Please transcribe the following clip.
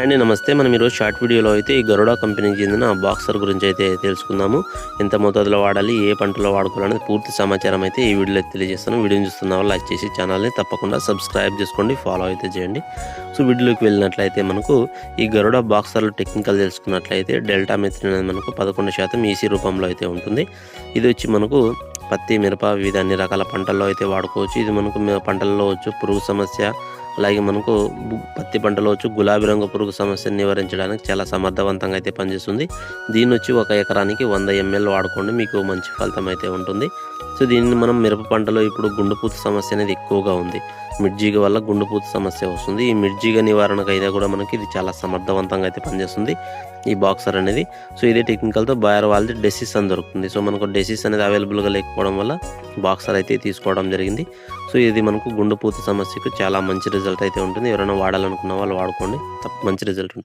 అండి నమస్తే. మనం ఈరోజు షార్ట్ వీడియోలో అయితే ఈ గరుడ కంపెనీకి చెందిన బాక్సర్ గురించి అయితే తెలుసుకుందాము. ఎంత మోతాదులో వాడాలి, ఏ పంటలో వాడుకోవాలనేది పూర్తి సమాచారం అయితే ఈ వీడియోలో తెలియజేస్తాను. వీడియోని చూస్తున్న వాళ్ళు లైక్ చేసి ఛానల్ని తప్పకుండా సబ్స్క్రైబ్ చేసుకోండి, ఫాలో అయితే చేయండి. సో వీడియోలోకి వెళ్ళినట్లయితే మనకు ఈ గరుడ బాక్సర్లు టెక్నికల్ తెలుసుకున్నట్లయితే డెల్టా మెథిన్ అనేది మనకు 11% ఈసీ రూపంలో అయితే ఉంటుంది. ఇది వచ్చి మనకు పత్తి, మిరప, వివిధ అన్ని రకాల పంటల్లో అయితే వాడుకోవచ్చు. ఇది మనకు పంటల్లో వచ్చు పురుగు సమస్య, అలాగే మనకు పత్తి పంటలో వచ్చి గులాబీ రంగు పురుగు సమస్యను నివారించడానికి చాలా సమర్థవంతంగా అయితే పనిచేస్తుంది. దీన్ని వచ్చి 1 ఎకరానికి 100 ml వాడుకోండి, మీకు మంచి ఫలితం అయితే ఉంటుంది. సో దీన్ని మనం మిరప పంటలో ఇప్పుడు గుండుపూత సమస్య అనేది ఎక్కువగా ఉంది. మిర్జీగ వల్ల గుండుపూత సమస్య వస్తుంది. ఈ మిర్జీగ నివారణకు అయితే కూడా మనకి ఇది చాలా సమర్థవంతంగా అయితే పనిచేస్తుంది ఈ బాక్సర్ అనేది. సో ఇదే టెక్నికల్తో బాయర్ వాళ్ళది డెసిస్ అని దొరుకుతుంది. సో మనకు డెసిస్ అనేది అవైలబుల్గా లేకపోవడం వల్ల బాక్సర్ అయితే తీసుకోవడం జరిగింది. సో ఇది మనకు గుండుపూత సమస్యకు చాలా మంచి రిజల్ట్ అయితే ఉంటుంది. ఎవరైనా వాడాలనుకున్న వాళ్ళు వాడుకోండి, మంచి రిజల్ట్ ఉంటుంది.